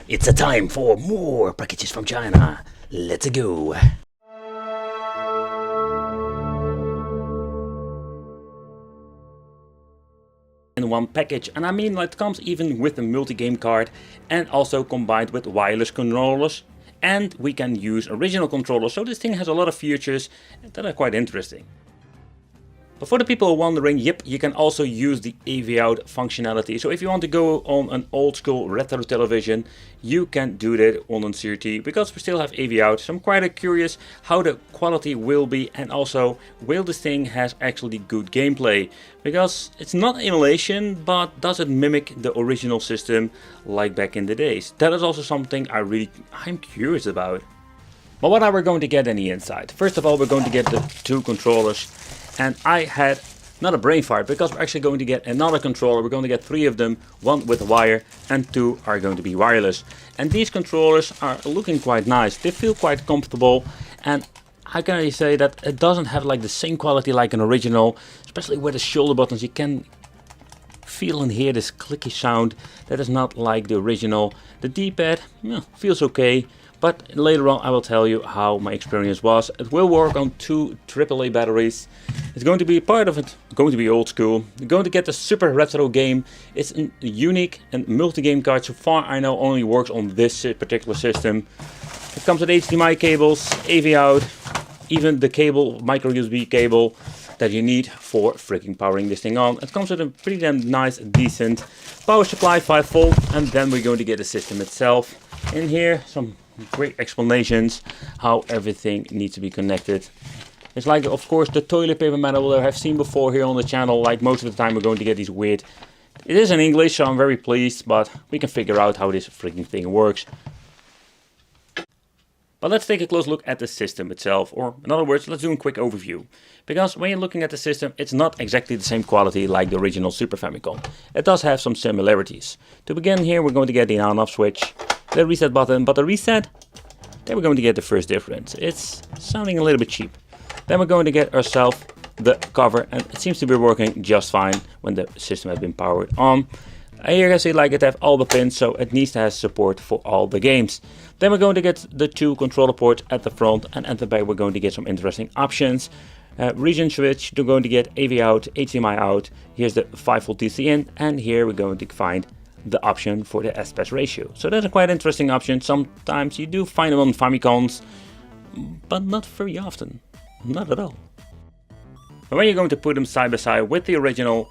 It's a time for more packages from China. Let's go. In one package, and I mean like it comes even with a multi-game card and also combined with wireless controllers, and we can use original controllers, so this thing has a lot of features that are quite interesting. But for the people wondering, yep, you can also use the AV out functionality. So if you want to go on an old school retro television, you can do that on a CRT because we still have AV out. So I'm quite curious how the quality will be, and also will this thing has actually good gameplay. Because it's not emulation, but does it mimic the original system like back in the days? That is also something I'm curious about. But what are we going to get in the inside? First of all, we're going to get the two controllers. And I had not a brain fart because we're actually going to get another controller. We're going to get 3 of them, 1 with a wire and 2 are going to be wireless. And these controllers are looking quite nice. They feel quite comfortable, and I can only say that it doesn't have like the same quality like an original, especially with the shoulder buttons. You can feel and hear this clicky sound that is not like the original. The D-pad feels okay. But later on I will tell you how my experience was. It will work on 2 AAA batteries. It's going to be part of it, going to be old school. You're going to get the super retro game. It's a unique and multi-game card. So far I know only works on this particular system. It comes with HDMI cables, AV out, even the cable, micro USB cable that you need for freaking powering this thing on. It comes with a pretty damn nice, decent power supply, 5 volt, and then we're going to get the system itself. In here, some great explanations how everything needs to be connected. It's like, of course, the toilet paper manual that I've seen before here on the channel. Like most of the time we're going to get these weird. It is in English, so I'm very pleased, but we can figure out how this freaking thing works. But let's take a close look at the system itself, or in other words, let's do a quick overview. Because when you're looking at the system, it's not exactly the same quality like the original Super Famicom. It does have some similarities. To begin here, we're going to get the on-off switch, the reset button, but the reset, then we're going to get the first difference. It's sounding a little bit cheap. Then we're going to get ourselves the cover, and it seems to be working just fine when the system has been powered on. And here you can see like it has all the pins, so it needs to have support for all the games. Then we're going to get the 2 controller ports at the front, and at the back we're going to get some interesting options. Region switch, we're going to get AV out, HDMI out, here's the 5 volt DC in, and here we're going to find the option for the aspect ratio. So that's a quite interesting option. Sometimes you do find them on Famicoms, but not very often. Not at all. But when you're going to put them side by side with the original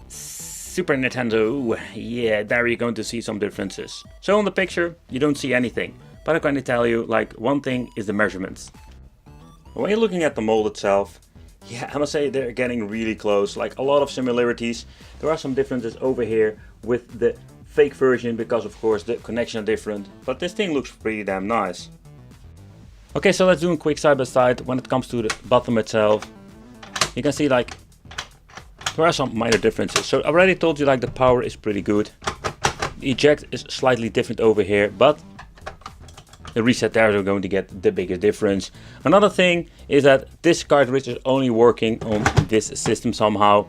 Super Nintendo, yeah, there you're going to see some differences. So on the picture, you don't see anything. But I'm going to tell you, like, one thing is the measurements. When you're looking at the mold itself, yeah, I must say they're getting really close. Like, a lot of similarities. There are some differences over here with the fake version because, of course, the connection are different. But this thing looks pretty damn nice. Okay, so let's do a quick side by side. When it comes to the bottom itself, you can see like there are some minor differences. So I already told you like the power is pretty good. The eject is slightly different over here, but the reset there is going to get the biggest difference. Another thing is that this cartridge is only working on this system somehow.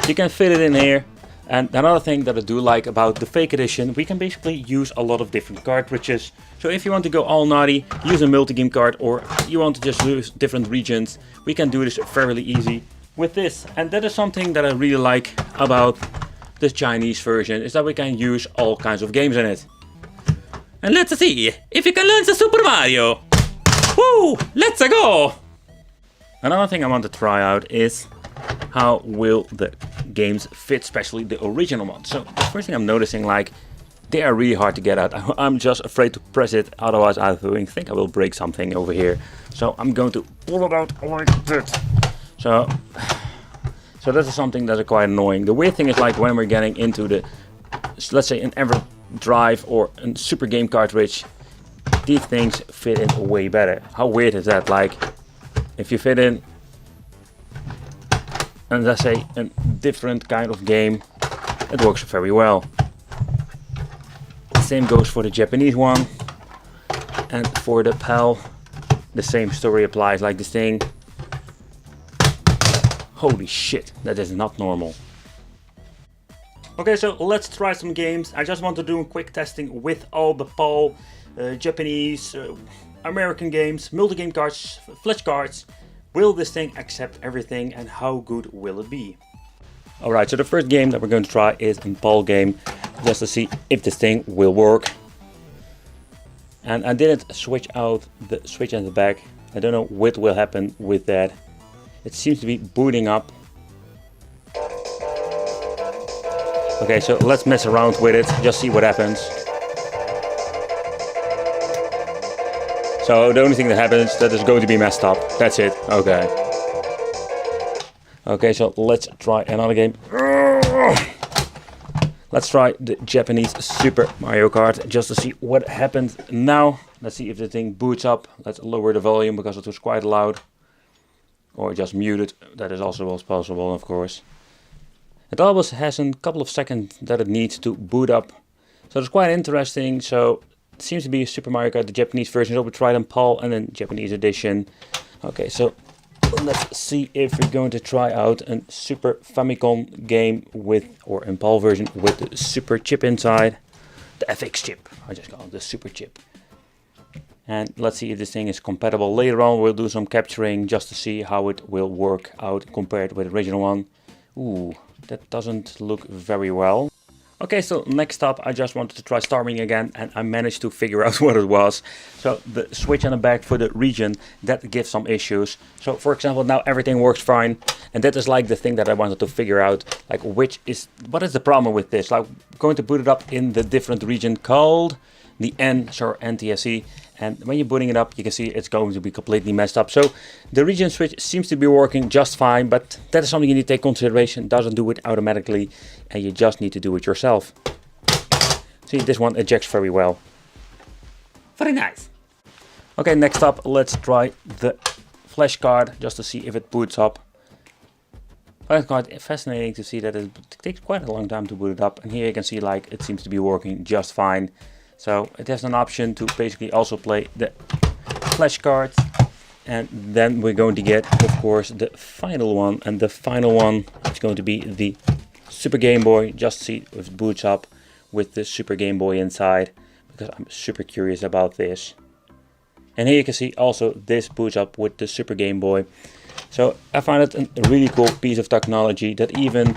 You can fit it in here. And another thing that I do like about the fake edition, we can basically use a lot of different cartridges. So if you want to go all naughty, use a multi-game card, or you want to just use different regions, we can do this fairly easy with this. And that is something that I really like about the Chinese version, is that we can use all kinds of games in it. And let's see if you can launch a Super Mario. Woo! Let's go! Another thing I want to try out is how will the games fit, especially the original ones. So the first thing I'm noticing, like, they are really hard to get out. I'm just afraid to press it, otherwise I think I will break something over here. So I'm going to pull it out like this. So this is something that's quite annoying. The weird thing is, like, when we're getting into the, let's say, an EverDrive or a Super Game cartridge, these things fit in way better. How weird is that? Like, if you fit in, and let's say a different kind of game, it works very well. The same goes for the Japanese one, and for the PAL, the same story applies. Like, this thing, holy shit, that is not normal. Okay, so let's try some games. I just want to do a quick testing with all the PAL, Japanese, American games, multi-game cards, flash cards. Will this thing accept everything and how good will it be? Alright, so the first game that we're going to try is a PAL game, just to see if this thing will work. And I didn't switch out the switch in the back. I don't know what will happen with that. It seems to be booting up. Okay, so let's mess around with it, just see what happens. So the only thing that happens, that is going to be messed up. That's it. Okay. Okay, so let's try another game. Let's try the Japanese Super Mario Kart just to see what happens now. Let's see if the thing boots up. Let's lower the volume because it was quite loud. Or just mute it. That is also possible, of course. It always has a couple of seconds that it needs to boot up. So it's quite interesting. So it seems to be Super Mario Kart, the Japanese version. So we tried in PAL and then Japanese edition. Okay, so let's see if we're going to try out a Super Famicom game with, or in PAL version, with the Super chip inside. The FX chip, I just call it the Super chip. And let's see if this thing is compatible. Later on we'll do some capturing just to see how it will work out compared with the original one. Ooh, that doesn't look very well. Okay, so next up I just wanted to try Starming again and I managed to figure out what it was. So the switch on the back for the region, that gives some issues. So for example, now everything works fine. And that is like the thing that I wanted to figure out. Like what is the problem with this? Like I'm going to boot it up in the different region called the NTSC. And when you're booting it up, you can see it's going to be completely messed up. So the region switch seems to be working just fine, but that is something you need to take consideration. It doesn't do it automatically, and you just need to do it yourself. See, this one ejects very well. Very nice. Okay, next up, let's try the flash card just to see if it boots up. Flash card, fascinating to see that it takes quite a long time to boot it up. And here you can see like it seems to be working just fine. So it has an option to basically also play the flash cards. And then we're going to get, of course, the final one. And the final one is going to be the Super Game Boy. Just see if it boots up with the Super Game Boy inside. Because I'm super curious about this. And here you can see also this boots up with the Super Game Boy. So I find it a really cool piece of technology that even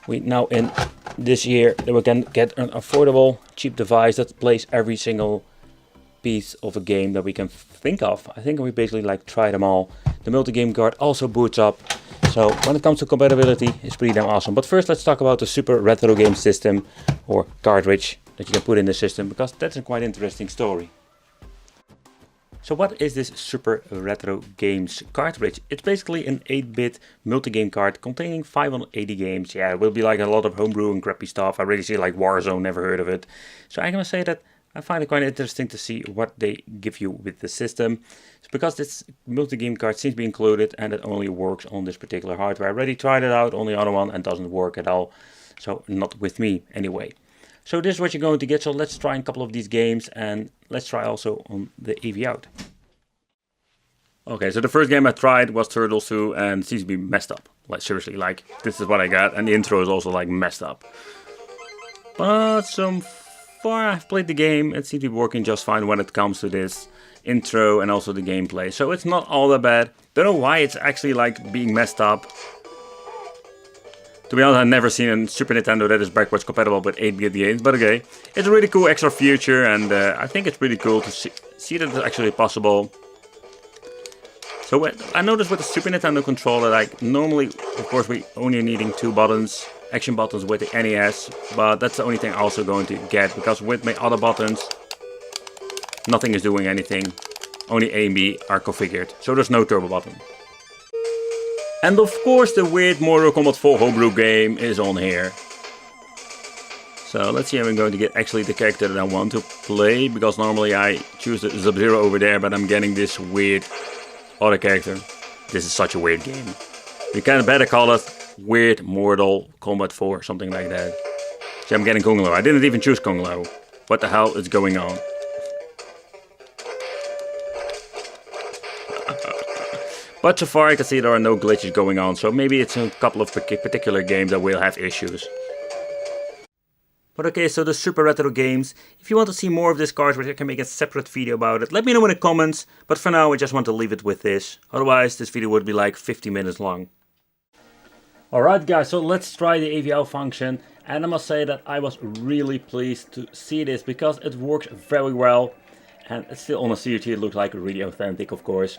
we now in this year that we can get an affordable, cheap device that plays every single piece of a game that we can think of. I think we basically like try them all. The multi-game card also boots up. So when it comes to compatibility, it's pretty damn awesome. But first let's talk about the Super Retro Game System or cartridge that you can put in the system, because that's a quite interesting story. So what is this Super Retro Games cartridge? It's basically an 8-bit multi-game card containing 580 games. Yeah, it will be like a lot of homebrew and crappy stuff. I really see like Warzone, never heard of it. So I'm gonna say that I find it quite interesting to see what they give you with the system. It's because this multi-game card seems to be included and it only works on this particular hardware. I already tried it out on the other one and doesn't work at all. So not with me anyway. So this is what you're going to get. So let's try a couple of these games and let's try also on the AV out. Okay, so the first game I tried was Turtles 2 and it seems to be messed up. Like seriously, like this is what I got, and the intro is also like messed up. But so far I've played the game, it seems to be working just fine when it comes to this intro and also the gameplay. So it's not all that bad. Don't know why it's actually like being messed up. To be honest, I've never seen a Super Nintendo that is backwards compatible with 8-bit games, but okay. It's a really cool extra feature, and I think it's really cool to see that it's actually possible. So I noticed with the Super Nintendo controller, like normally, of course, we only needing 2 buttons, action buttons with the NES, but that's the only thing I'm also going to get, because with my other buttons, nothing is doing anything. Only A and B are configured, so there's no turbo button. And of course the weird Mortal Kombat 4 homebrew game is on here. So let's see how I'm going to get actually the character that I want to play, because normally I choose the Sub-Zero over there, but I'm getting this weird other character. This is such a weird game. You kind of better call it Weird Mortal Kombat 4, something like that. See, I'm getting Kung Lao. I didn't even choose Kung Lao. What the hell is going on? But so far I can see there are no glitches going on, so maybe it's a couple of particular games that will have issues. But okay, so the Super Retro games. If you want to see more of this card, which I can make a separate video about it, let me know in the comments. But for now, I just want to leave it with this. Otherwise, this video would be like 50 minutes long. Alright guys, so let's try the AVL function. And I must say that I was really pleased to see this because it works very well. And it's still on a CRT, it looks like really authentic, of course.